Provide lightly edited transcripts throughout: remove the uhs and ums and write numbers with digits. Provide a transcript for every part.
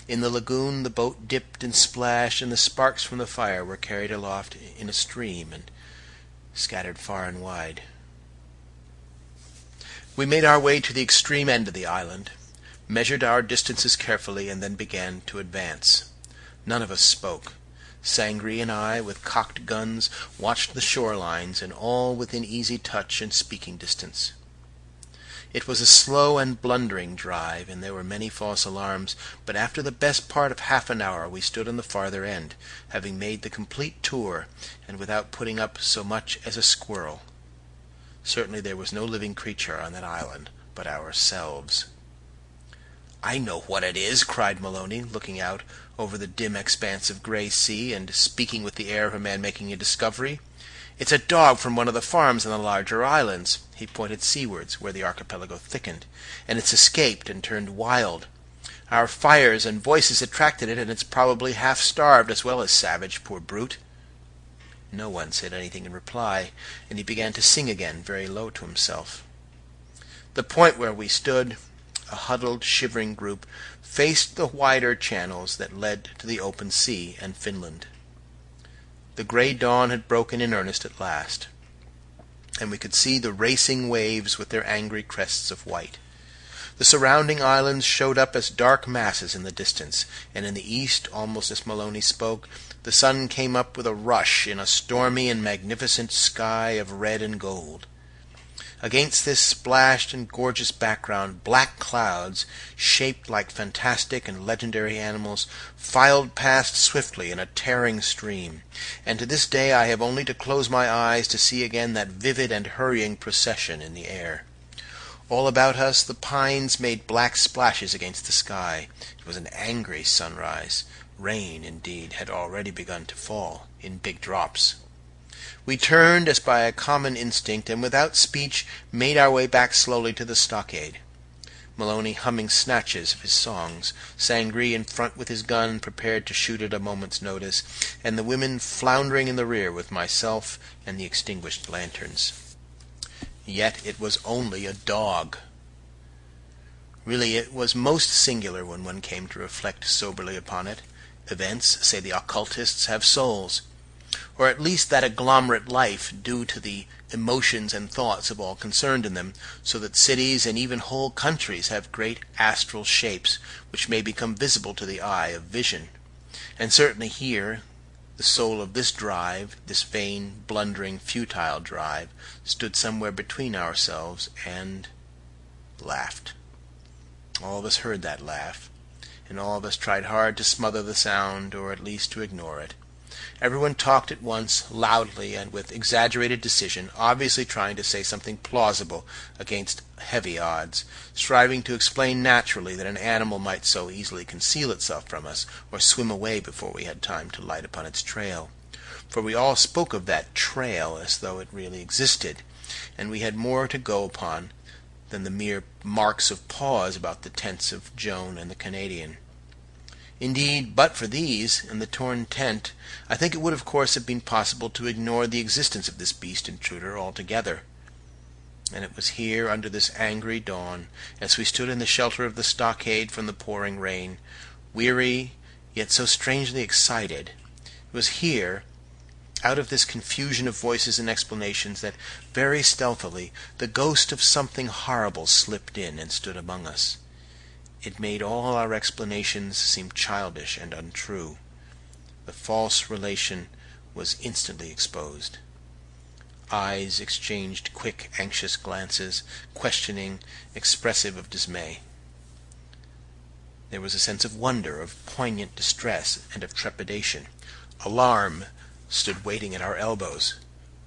In the lagoon the boat dipped and splashed, and the sparks from the fire were carried aloft in a stream and scattered far and wide. We made our way to the extreme end of the island, measured our distances carefully, and then began to advance. None of us spoke. Sangree and I, with cocked guns, watched the shorelines, and all within easy touch and speaking distance. It was a slow and blundering drive, and there were many false alarms, but after the best part of half an hour we stood on the farther end, having made the complete tour, and without putting up so much as a squirrel. Certainly there was no living creature on that island but ourselves. "I know what it is," cried Maloney, looking out over the dim expanse of gray sea, and speaking with the air of a man making a discovery. "It's a dog from one of the farms on the larger islands." He pointed seawards, where the archipelago thickened. "And it's escaped and turned wild. Our fires and voices attracted it, and it's probably half starved as well as savage, poor brute." No one said anything in reply, and he began to sing again, very low to himself. The point where we stood, a huddled, shivering group, faced the wider channels that led to the open sea and Finland. The gray dawn had broken in earnest at last, and we could see the racing waves with their angry crests of white. The surrounding islands showed up as dark masses in the distance, and in the east, almost as Maloney spoke, the sun came up with a rush in a stormy and magnificent sky of red and gold. Against this splashed and gorgeous background, black clouds, shaped like fantastic and legendary animals, filed past swiftly in a tearing stream, and to this day I have only to close my eyes to see again that vivid and hurrying procession in the air. All about us the pines made black splashes against the sky. It was an angry sunrise. Rain, indeed, had already begun to fall, in big drops. We turned as by a common instinct, and without speech made our way back slowly to the stockade. Maloney humming snatches of his songs, Sangree in front with his gun prepared to shoot at a moment's notice, and the women floundering in the rear with myself and the extinguished lanterns. Yet it was only a dog. Really, it was most singular when one came to reflect soberly upon it. Events, say the occultists, have souls, or at least that agglomerate life due to the emotions and thoughts of all concerned in them, so that cities and even whole countries have great astral shapes which may become visible to the eye of vision. And certainly here, the soul of this drive, this vain, blundering, futile drive, stood somewhere between ourselves and laughed. All of us heard that laugh, and all of us tried hard to smother the sound, or at least to ignore it. Everyone talked at once, loudly, and with exaggerated decision, obviously trying to say something plausible against heavy odds, striving to explain naturally that an animal might so easily conceal itself from us, or swim away before we had time to light upon its trail. For we all spoke of that trail as though it really existed, and we had more to go upon than the mere marks of paws about the tents of Joan and the Canadian. Indeed, but for these, and the torn tent, I think it would of course have been possible to ignore the existence of this beast intruder altogether. And it was here, under this angry dawn, as we stood in the shelter of the stockade from the pouring rain, weary, yet so strangely excited, it was here, out of this confusion of voices and explanations, that very stealthily the ghost of something horrible slipped in and stood among us. It made all our explanations seem childish and untrue. The false relation was instantly exposed. Eyes exchanged quick, anxious glances, questioning, expressive of dismay. There was a sense of wonder, of poignant distress, and of trepidation. Alarm stood waiting at our elbows.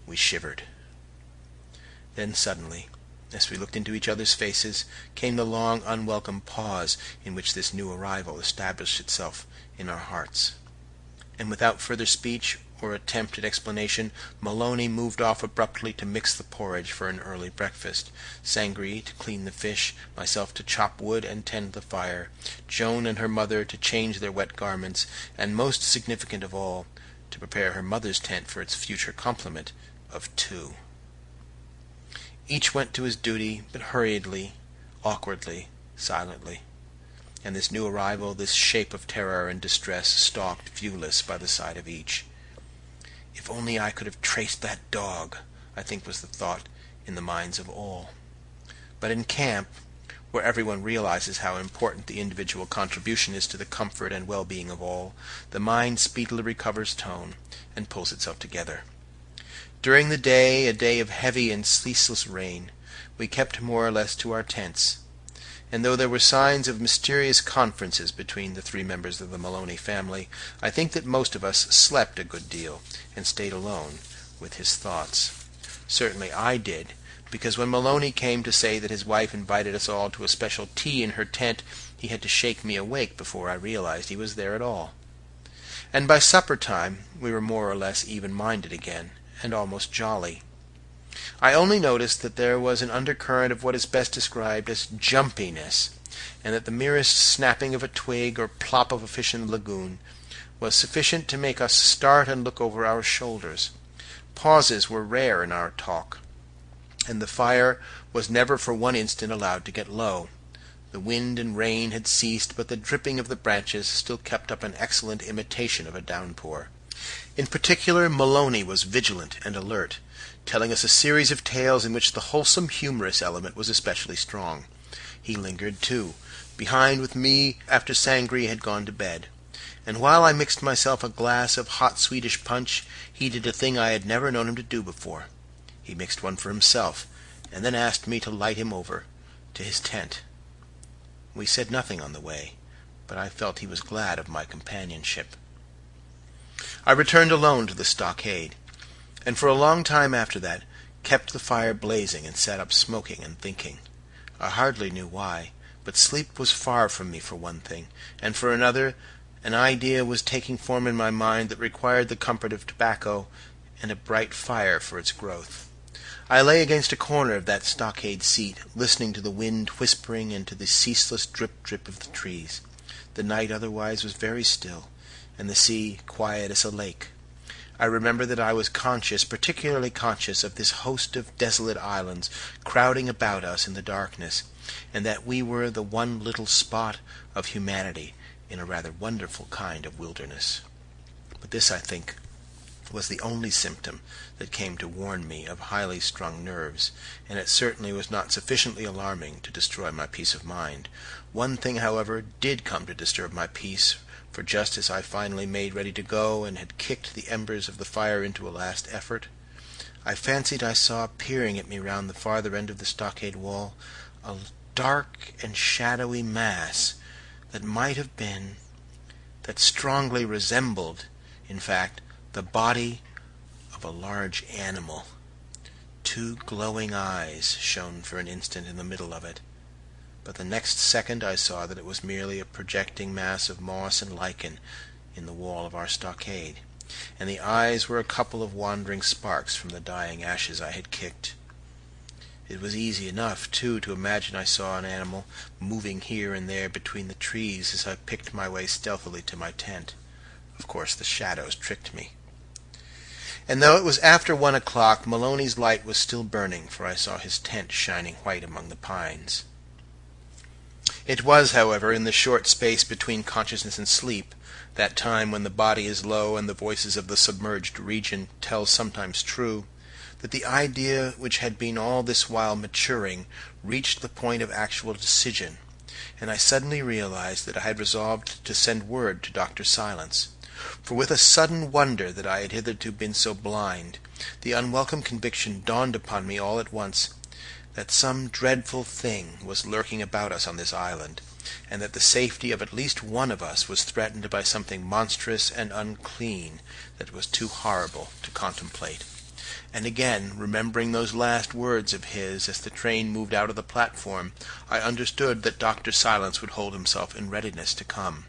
We shivered. Then suddenly, as we looked into each other's faces, came the long, unwelcome pause in which this new arrival established itself in our hearts. And without further speech or attempt at explanation, Maloney moved off abruptly to mix the porridge for an early breakfast, Sangree to clean the fish, myself to chop wood and tend the fire, Joan and her mother to change their wet garments, and most significant of all, to prepare her mother's tent for its future complement of 2. Each went to his duty, but hurriedly, awkwardly, silently. and this new arrival, this shape of terror and distress, stalked viewless by the side of each. If only I could have traced that dog, I think was the thought in the minds of all. But in camp, where everyone realizes how important the individual contribution is to the comfort and well-being of all, the mind speedily recovers tone and pulls itself together. During the day, a day of heavy and ceaseless rain, we kept more or less to our tents, and though there were signs of mysterious conferences between the three members of the Maloney family, I think that most of us slept a good deal and stayed alone with his thoughts. Certainly I did, because when Maloney came to say that his wife invited us all to a special tea in her tent, he had to shake me awake before I realized he was there at all. And by supper time we were more or less even-minded again, and almost jolly. I only noticed that there was an undercurrent of what is best described as jumpiness, and that the merest snapping of a twig or plop of a fish in the lagoon was sufficient to make us start and look over our shoulders. Pauses were rare in our talk, and the fire was never for one instant allowed to get low. The wind and rain had ceased, but the dripping of the branches still kept up an excellent imitation of a downpour. In particular, Maloney was vigilant and alert, telling us a series of tales in which the wholesome humorous element was especially strong. He lingered, too, behind with me after Sangria had gone to bed, and while I mixed myself a glass of hot Swedish punch, he did a thing I had never known him to do before. He mixed one for himself, and then asked me to light him over to his tent. We said nothing on the way, but I felt he was glad of my companionship. I returned alone to the stockade, and for a long time after that kept the fire blazing and sat up smoking and thinking. I hardly knew why, but sleep was far from me for one thing, and for another, an idea was taking form in my mind that required the comfort of tobacco and a bright fire for its growth. I lay against a corner of that stockade seat, listening to the wind whispering and to the ceaseless drip-drip of the trees. The night otherwise was very still, and the sea quiet as a lake. I remember that I was particularly conscious of this host of desolate islands crowding about us in the darkness, and that we were the one little spot of humanity in a rather wonderful kind of wilderness. But this, I think, was the only symptom that came to warn me of highly strung nerves, and it certainly was not sufficiently alarming to destroy my peace of mind. One thing, however, did come to disturb my peace, for just as I finally made ready to go and had kicked the embers of the fire into a last effort, I fancied I saw peering at me round the farther end of the stockade wall a dark and shadowy mass that might have been, that strongly resembled, in fact, the body of a large animal. 2 glowing eyes shone for an instant in the middle of it, but the next second I saw that it was merely a projecting mass of moss and lichen in the wall of our stockade, and the eyes were a couple of wandering sparks from the dying ashes I had kicked. It was easy enough, too, to imagine I saw an animal moving here and there between the trees as I picked my way stealthily to my tent. Of course, the shadows tricked me. And though it was after 1 o'clock, Maloney's light was still burning, for I saw his tent shining white among the pines. It was, however, in the short space between consciousness and sleep, that time when the body is low and the voices of the submerged region tell sometimes true, that the idea which had been all this while maturing reached the point of actual decision, and I suddenly realized that I had resolved to send word to Dr. Silence. For with a sudden wonder that I had hitherto been so blind, the unwelcome conviction dawned upon me all at once that some dreadful thing was lurking about us on this island, and that the safety of at least one of us was threatened by something monstrous and unclean that was too horrible to contemplate. And again, remembering those last words of his as the train moved out of the platform, I understood that Dr. Silence would hold himself in readiness to come.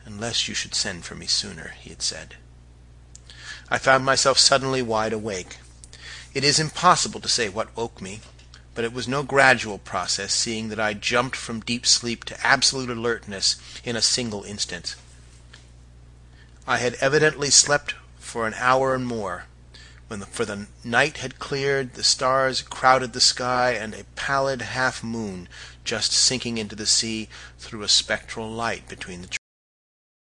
"Unless you should send for me sooner," he had said. I found myself suddenly wide awake. It is impossible to say what woke me, but it was no gradual process, seeing that I jumped from deep sleep to absolute alertness in a single instant. I had evidently slept for an hour and more, For the night had cleared, the stars crowded the sky, and a pallid half moon, just sinking into the sea, threw a spectral light between the